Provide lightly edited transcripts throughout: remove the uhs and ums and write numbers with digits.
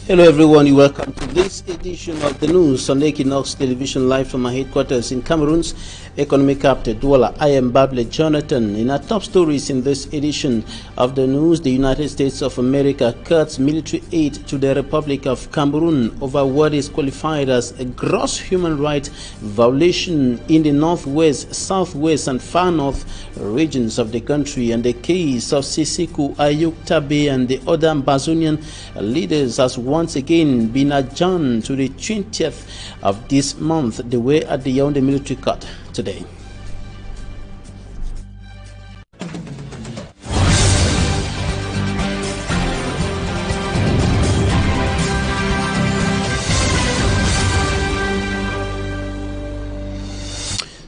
Hello everyone, you welcome to this edition of the news on Equinox Television live from our headquarters in Cameroon's economic capital, Douala. I am Bable Jonathan. In our top stories in this edition of the news, the United States of America cuts military aid to the Republic of Cameroon over what is qualified as a gross human rights violation in the northwest, southwest and far north regions of the country, and the case of Sisiku, Ayuk, Tabe and the other Amazonian leaders has once again been adjourned to the 20th of this month. They were at the Yaoundé military court today.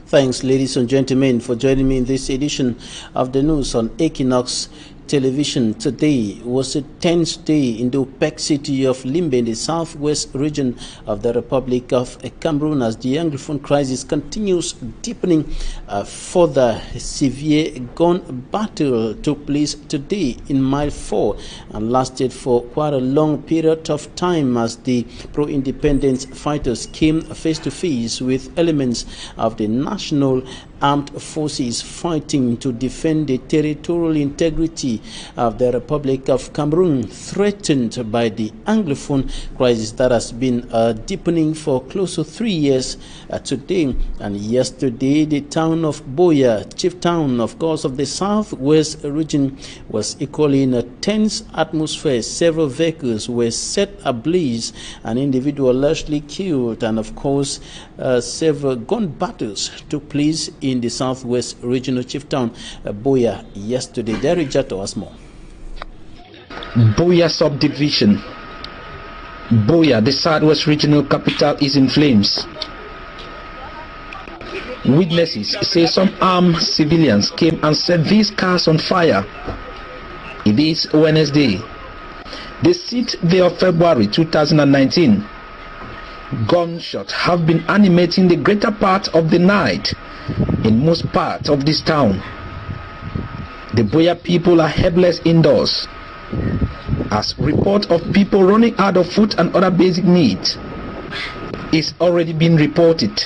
Thanks, ladies and gentlemen, for joining me in this edition of the news on Equinox Television. Today was a tense day in the opaque city of Limbe in the southwest region of the Republic of Cameroon as the Anglophone crisis continues deepening further. A severe gun battle took place today in Mile 4 and lasted for quite a long period of time as the pro-independence fighters came face to face with elements of the National Armed Forces fighting to defend the territorial integrity of the Republic of Cameroon, threatened by the Anglophone crisis that has been deepening for close to 3 years today. And yesterday, the town of Boya, chief town, of course, of the southwest region, was equally in a tense atmosphere. Several vehicles were set ablaze, an individual largely killed, and of course, several gun battles took place in the southwest regional chief town, Boya, yesterday. Derek Jato has more. Boya subdivision. Boya, the southwest regional capital, is in flames. Witnesses say some armed civilians came and set these cars on fire. It is Wednesday, the 6th day of February 2019. Gunshots have been animating the greater part of the night in most parts of this town. The Boya people are helpless indoors as report of people running out of food and other basic needs is already being reported,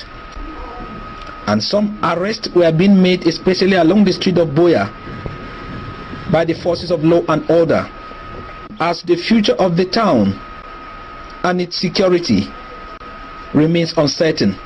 and some arrests were being made, especially along the street of Boya, by the forces of law and order, as the future of the town and its security remains uncertain.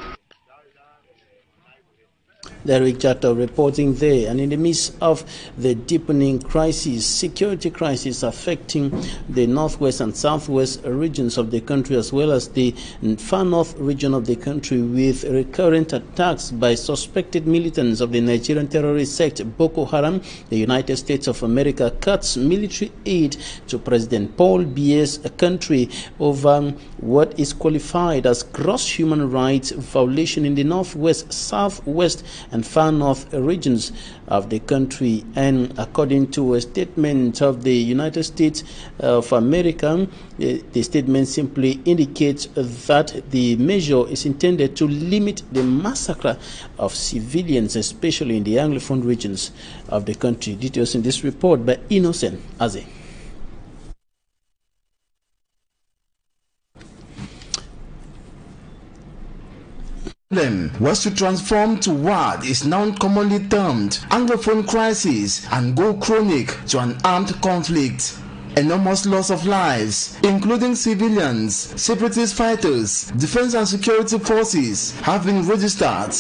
Derek Jato reporting there. And in the midst of the deepening crisis, security crisis affecting the northwest and southwest regions of the country, as well as the far north region of the country, with recurrent attacks by suspected militants of the Nigerian terrorist sect Boko Haram, the United States of America cuts military aid to President Paul Biya's country over what is qualified as gross human rights violation in the northwest, southwest and far north regions of the country. And according to a statement of the United States of America, the statement simply indicates that the measure is intended to limit the massacre of civilians, especially in the Anglophone regions of the country. Details in this report by Innocent Aze. Was to transform to what is now commonly termed Anglophone crisis and go chronic to an armed conflict. Enormous loss of lives, including civilians, separatist fighters, defense and security forces have been registered.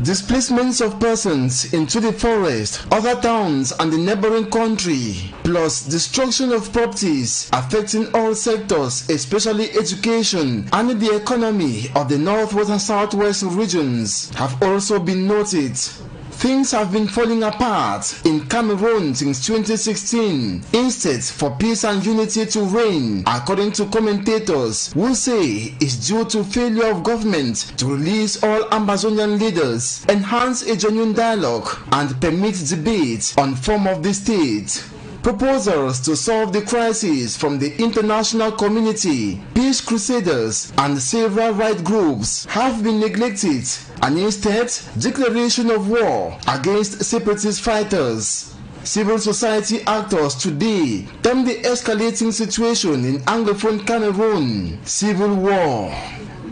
Displacements of persons into the forest, other towns and the neighboring country, plus destruction of properties affecting all sectors, especially education and the economy of the northwest and southwest regions, have also been noted. Things have been falling apart in Cameroon since 2016. Instead, for peace and unity to reign, according to commentators who say it's due to failure of government to release all Amazonian leaders, enhance a genuine dialogue, and permit debate on form of the state. Proposals to solve the crisis from the international community, peace crusaders, and several right groups have been neglected, and instead, declaration of war against separatist fighters. Civil society actors today term the escalating situation in Anglophone Cameroon civil war.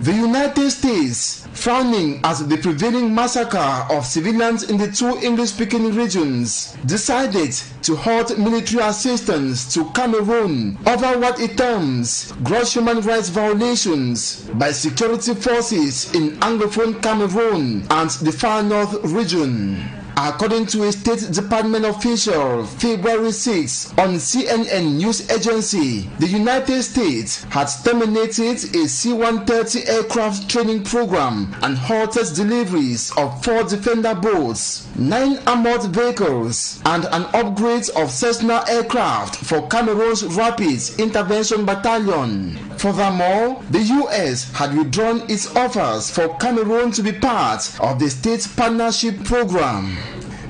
The United States, frowning at the prevailing massacre of civilians in the two English-speaking regions, decided to halt military assistance to Cameroon over what it terms gross human rights violations by security forces in Anglophone Cameroon and the Far North region. According to a State Department official, February 6, on CNN news agency, the United States had terminated a C-130 aircraft training program and halted deliveries of 4 Defender boats, 9 armored vehicles, and an upgrade of Cessna aircraft for Cameroon's Rapid Intervention Battalion. Furthermore, the U.S. had withdrawn its offers for Cameroon to be part of the state partnership program.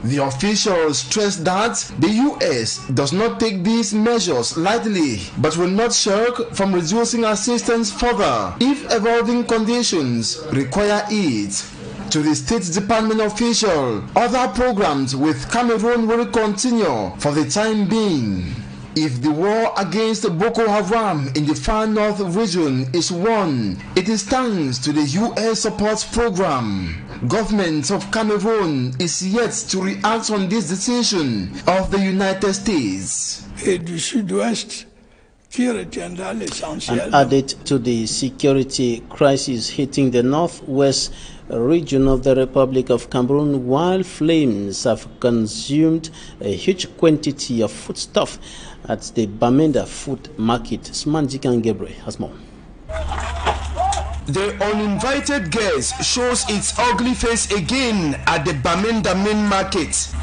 The officials stressed that the U.S. does not take these measures lightly, but will not shirk from reducing assistance further if evolving conditions require it. To the State Department official, other programs with Cameroon will continue for the time being. If the war against Boko Haram in the Far North region is won, it is thanks to the U.S. support program. Government of Cameroon is yet to react on this decision of the United States. And added to the security crisis hitting the northwest region of the Republic of Cameroon, while flames have consumed a huge quantity of foodstuff at the Bamenda food market. Smanjikan Gebre has more. The uninvited guest shows its ugly face again at the Bamenda main market.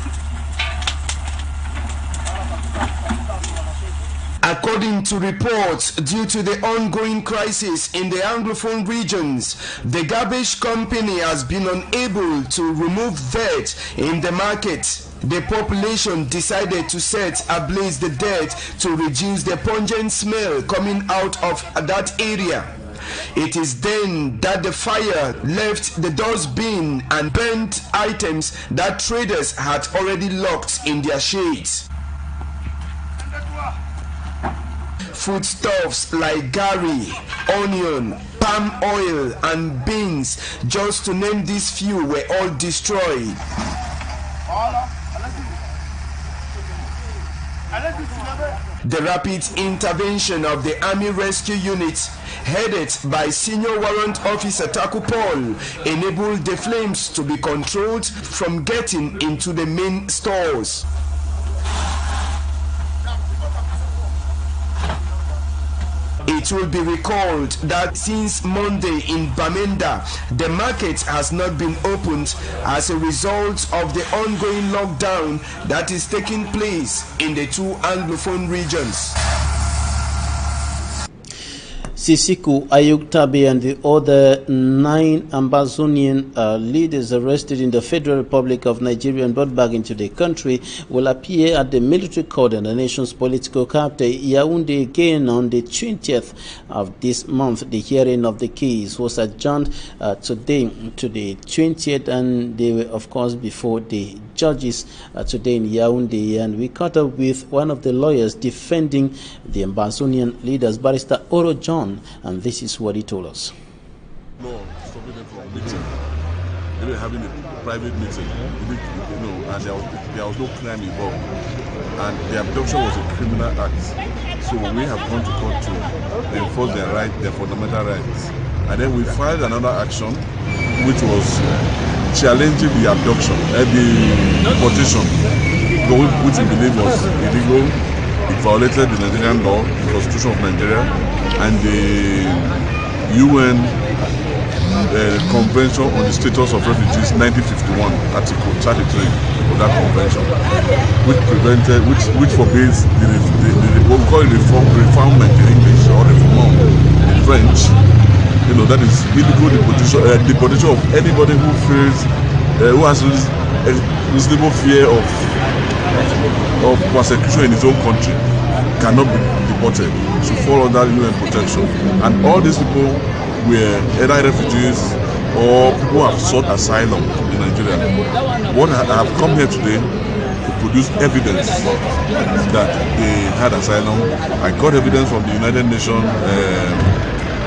According to reports, due to the ongoing crisis in the Anglophone regions, the garbage company has been unable to remove dirt in the market. The population decided to set ablaze the dirt to reduce the pungent smell coming out of that area. It is then that the fire left the dustbin and burnt items that traders had already locked in their shades. Foodstuffs like gari, onion, palm oil and beans, just to name these few, were all destroyed. The rapid intervention of the Army Rescue Unit, headed by Senior Warrant Officer Taku Paul, enabled the flames to be controlled from getting into the main stores. It will be recalled that since Monday in Bamenda, the market has not been opened as a result of the ongoing lockdown that is taking place in the two Anglophone regions. Sisiku, Ayuk, and the other 9 Amazonian leaders arrested in the Federal Republic of Nigeria and brought back into the country will appear at the military court in the nation's political capital, Yaoundé, again on the 20th of this month. The hearing of the case was adjourned today to the 20th, and they were, of course, before the judges today in Yaoundé. And we caught up with one of the lawyers defending the Amazonian leaders, Barrister Oro John, and this is what he told us. No, stopping them from meeting. They were having a private meeting, and there was no crime involved. And the abduction was a criminal act. So we have gone to court to enforce their right, their fundamental rights. And then we filed another action, which was challenging the abduction, the deportation, which we believe was illegal. It violated the Nigerian law, the Constitution of Nigeria, and the UN Convention on the Status of Refugees 1951, Article 33 of that convention, which forbids what we call it refoulement in English, or refoulement in French. That is illegal deportation of anybody who feels, who has a reasonable fear of persecution in his own country, cannot be deported, should fall under UN protection. And all these people were either refugees or people who have sought asylum in Nigeria. What I have come here today to produce evidence that they had asylum. I got evidence from the United Nations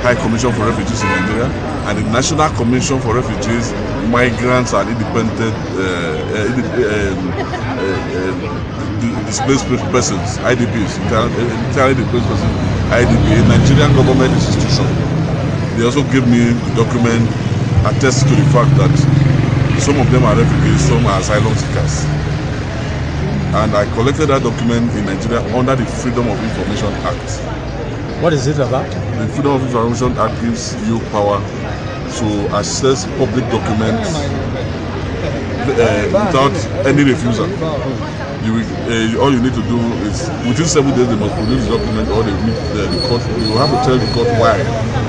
High Commission for Refugees in Nigeria and the National Commission for Refugees, Migrants and Independent Displaced Persons, IDPs, entirely displaced persons, IDP, a Nigerian government institution. They also gave me the document attest to the fact that some of them are refugees, some are asylum seekers. And I collected that document in Nigeria under the Freedom of Information Act. What is it about? The Freedom of Information Act gives you power to access public documents without any refusal. All you need to do is, within 7 days, they must produce the document, or they meet the court. You have to tell the court why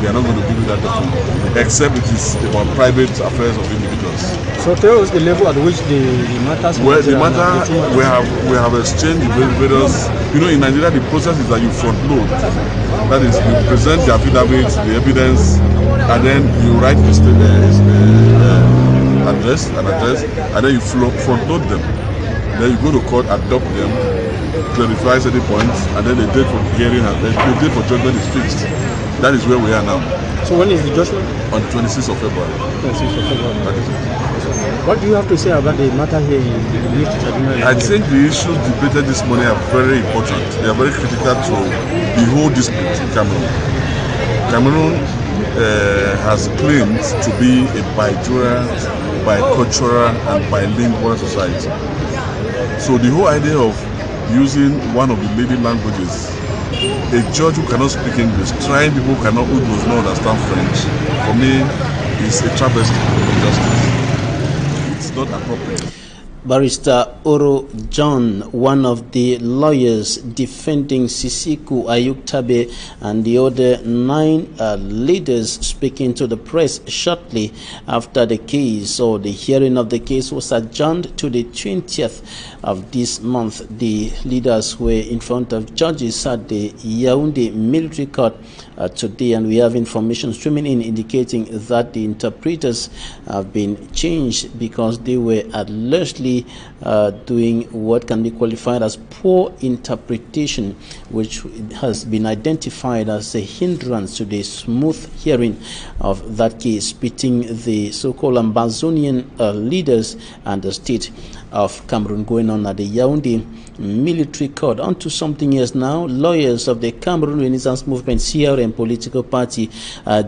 they are not going to give you that document, except it is about private affairs of individuals. So tell us the level at which the matters. Well, the matter we have exchanged various. You know, in Nigeria, the process is that you front load. That is, you present the affidavits, the evidence, and then you write the address, and then you front load them. Then you go to court, adopt them, clarify certain points, and then the date for hearing and the date for judgment is fixed. That is where we are now. So when is the judgment? On the 26th of February. 26th of February. That is it. What do you have to say about the matter here in tribunal? I think the issues debated this morning are very important. They are very critical to the whole dispute in Cameroon. Cameroon has claimed to be a bicultural, bicultural, and bilingual society. So the whole idea of using one of the leading languages, a judge who cannot speak English, trying people who does not understand French, for me is a travesty of justice. It's not appropriate. Barrister Oro John, one of the lawyers defending Sisiku, Ayuk Tabe, and the other 9 leaders, speaking to the press shortly after the case, or the hearing of the case, was adjourned to the 20th of this month. The leaders were in front of judges at the Yaoundé military court today, and we have information streaming in indicating that the interpreters have been changed because they were allegedly doing what can be qualified as poor interpretation, which has been identified as a hindrance to the smooth hearing of that case, pitting the so-called Ambazonian leaders and the state of Cameroon going on at the Yaoundé military court. On to something else now. Lawyers of the Cameroon Renaissance Movement, CRM political party,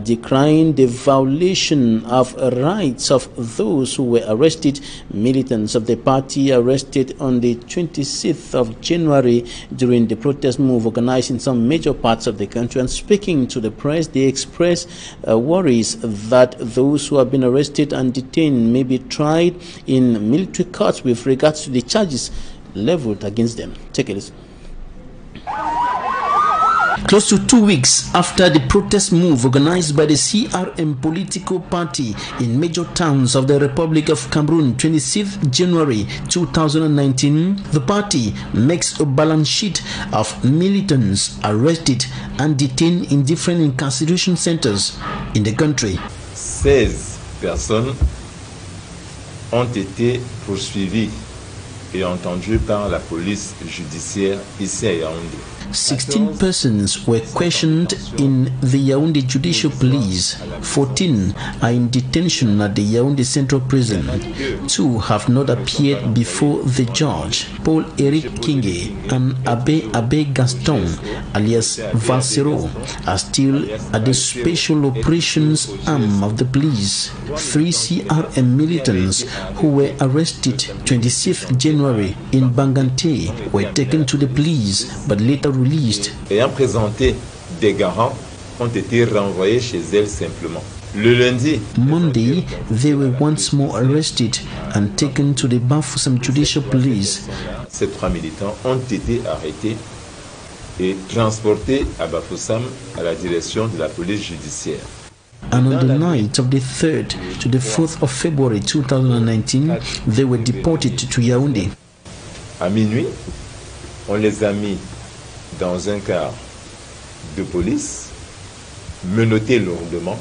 decrying the violation of rights of those who were arrested. Militants of the party arrested on the 26th of January during the protest move organized in some major parts of the country. And speaking to the press, they express worries that those who have been arrested and detained may be tried in military courts with regards to the charges leveled against them. Take a listen. Close to 2 weeks after the protest move organized by the CRM political party in major towns of the Republic of Cameroon, 26th January 2019, the party makes a balance sheet of militants arrested and detained in different incarceration centers in the country. 16 personnes ont été poursuivies et entendues par la police judiciaire ici à Yaoundé. 16 persons were questioned in the Yaoundé Judicial Police. 14 are in detention at the Yaoundé Central Prison. 2 have not appeared before the judge. Paul Eric Kinge and Abe Gaston, alias Valsero, are still at the Special Operations Arm of the police. 3 CRM militants who were arrested 26th January in Bangante were taken to the police but later released. Ayant présenté des garants, ont été renvoyés chez elles simplement. Le lundi, Monday, they were once more arrested and taken to the Bafoussam Judicial Police. Ces 3 militants ont été arrêtés et transportés à Bafoussam à la direction de la police judiciaire. And on the night of the 3rd to the 4th of February 2019, they were deported to Yaoundé. À minuit, on les a mis dans un car de police, menottés lourdement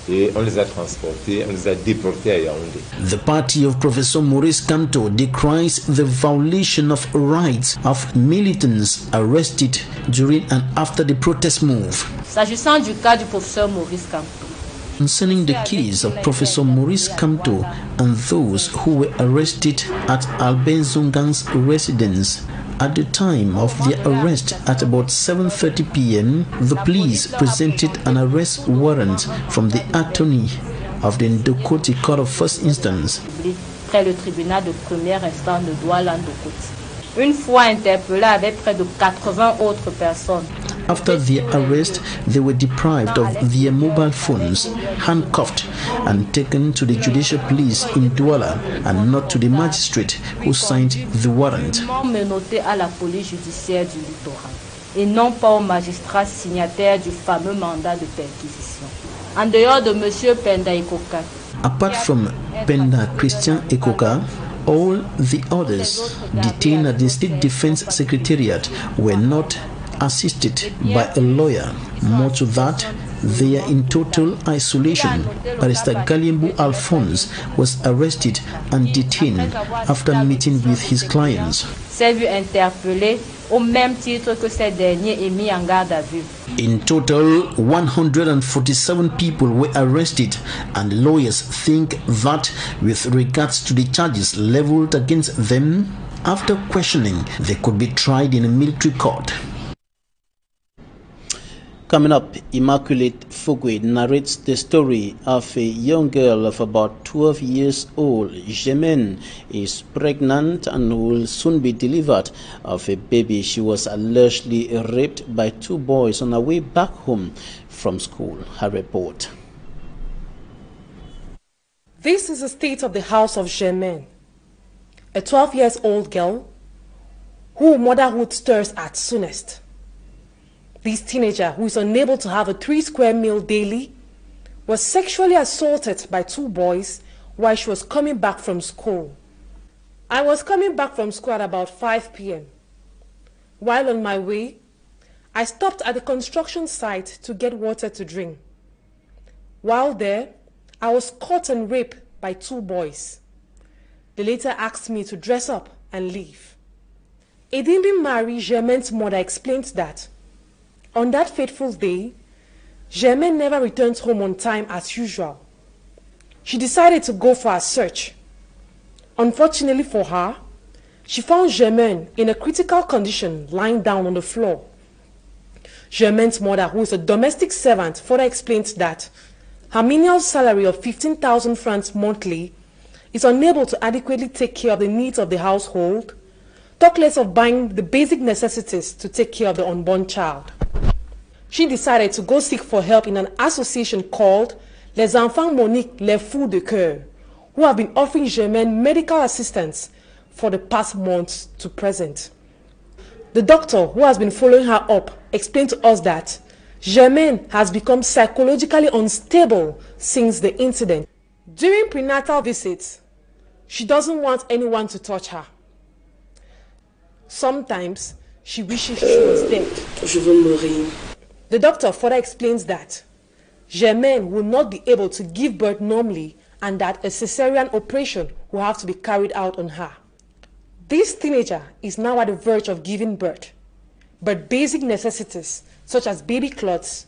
et on les a transportés, on les a déportés à Yaoundé. The party of Professor Maurice Kamto decries the violation of rights of militants arrested during and after the protest move. S'agissant du cas du professeur Maurice Kamto, concerning the case of Professor Maurice Kamto and those who were arrested at Albert Zungan's residence. At the time of their arrest at about 7:30 p.m., the police presented an arrest warrant from the attorney of the Ndokoti Court of First Instance. Près le tribunal de première instance de Douala Ndokoti. Une fois interpellés avec près de 80 autres personnes. After their arrest, they were deprived of their mobile phones, handcuffed, and taken to the judicial police in Douala and not to the magistrate who signed the warrant. Menottés à la police judiciaire du littoral et non pas au magistrat signataire du fameux mandat de perquisition. En dehors de M. Penda Ikoka. Apart from Penda Christian Ikoka, all the others detained at the State Defense Secretariat were not assisted by a lawyer. More to that, they are in total isolation. Barrister Galimbu Alphonse was arrested and detained after meeting with his clients. S'est vu interpellé au même titre que ces derniers et mis en garde à vue. In total, 147 people were arrested, and lawyers think that with regards to the charges leveled against them, after questioning, they could be tried in a military court. Coming up, Immaculate Fugwe narrates the story of a young girl of about 12 years old. Jemen is pregnant and will soon be delivered of a baby. She was allegedly raped by two boys on her way back home from school. Her report. This is the state of the house of Jemen, a 12-year-old girl who motherhood stirs at soonest. This teenager, who is unable to have a 3-square meal daily, was sexually assaulted by two boys while she was coming back from school. I was coming back from school at about 5 p.m. While on my way, I stopped at the construction site to get water to drink. While there, I was caught and raped by two boys. They later asked me to dress up and leave. Edimbi Marie, Germain's mother, explained that on that fateful day, Germaine never returned home on time as usual. She decided to go for a search. Unfortunately for her, she found Germaine in a critical condition lying down on the floor. Germaine's mother, who is a domestic servant, further explained that her menial salary of 15,000 francs monthly is unable to adequately take care of the needs of the household, talk less of buying the basic necessities to take care of the unborn child. She decided to go seek for help in an association called Les Enfants Moniques Les Fous de Cœur, who have been offering Germaine medical assistance for the past months to present. The doctor, who has been following her up, explained to us that Germaine has become psychologically unstable since the incident. During prenatal visits, she doesn't want anyone to touch her. Sometimes, she wishes she was dead. Je veux mourir. The doctor further explains that Germaine will not be able to give birth normally and that a cesarean operation will have to be carried out on her. This teenager is now at the verge of giving birth, but basic necessities such as baby clothes,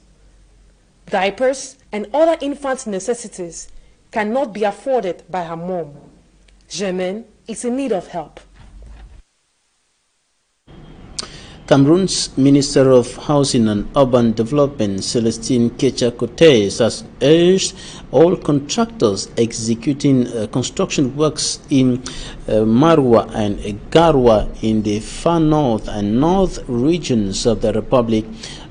diapers, and other infant necessities cannot be afforded by her mom. Germaine is in need of help. Cameroon's Minister of Housing and Urban Development, Celestine Kecha-Cotes, has urged all contractors executing construction works in Marwa and Garwa in the far north and north regions of the Republic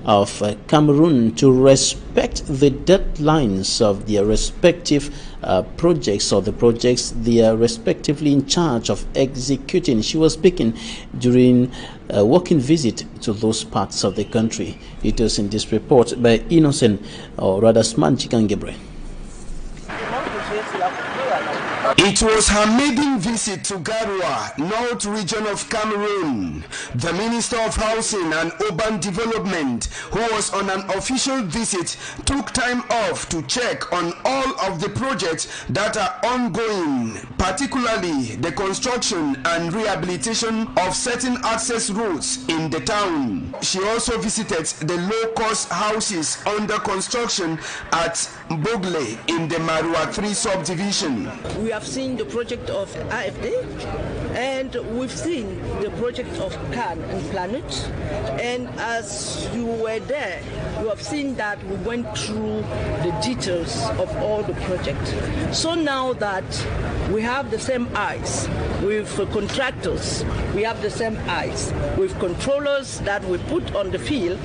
of Cameroon to respect the deadlines of their respective projects, or the projects they are respectively in charge of executing. She was speaking during a working visit to those parts of the country. It was in this report by Innocent, or rather Sman Chikangebre. It was her maiden visit to Garua, North Region of Cameroon. The Minister of Housing and Urban Development, who was on an official visit, took time off to check on all of the projects that are ongoing, particularly the construction and rehabilitation of certain access routes in the town. She also visited the low-cost houses under construction at Bogle in the Marua 3 subdivision. We have seen the project of AFD, and we've seen the project of Can and Planet, and as you were there, you have seen that we went through the details of all the projects. So now that we have the same eyes with contractors, we have the same eyes with controllers that we put on the field,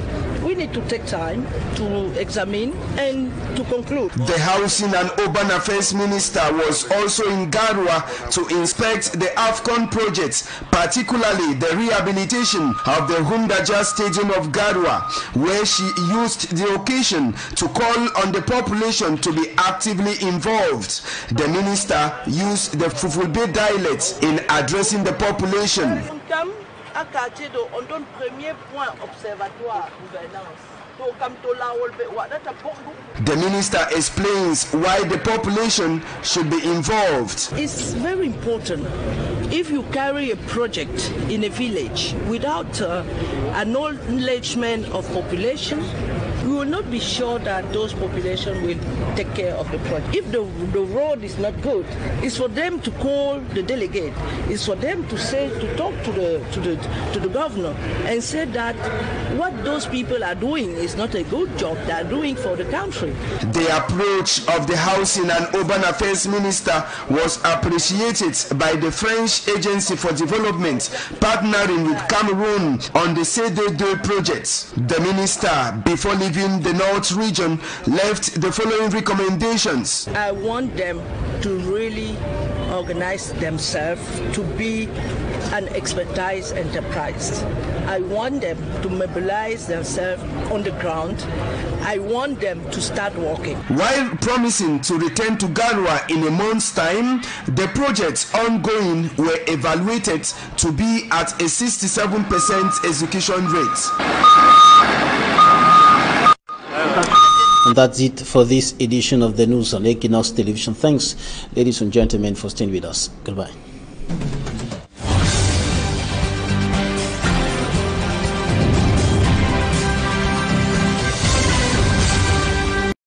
we need to take time to examine and to conclude. The Housing and Urban Affairs Minister was also in Garua to inspect the AFCON projects, particularly the rehabilitation of the Hundaja Stadium of Garua, where she used the occasion to call on the population to be actively involved. The minister used the Fufulbe dialect in addressing the population. On donne premier point observatoire gouvernance. The minister explains why the population should be involved. It's very important. If you carry a project in a village without acknowledgement of population, we will not be sure that those population will take care of the project. If the road is not good, it's for them to call the delegate. It's for them to say, to talk to the governor and say that what those people are doing is not a good job they are doing for the country. The approach of the Housing and Urban Affairs Minister was appreciated by the French Agency for Development, partnering with Cameroon on the CD2 project. The minister, before leaving the North region, left the following recommendations. I want them to really organize themselves to be an expertise enterprise. I want them to mobilize themselves on the ground. I want them to start working. While promising to return to Garua in a month's time, the projects ongoing were evaluated to be at a 67% execution rate. And that's it for this edition of the news on Equinox Television. Thanks, ladies and gentlemen, for staying with us. Goodbye.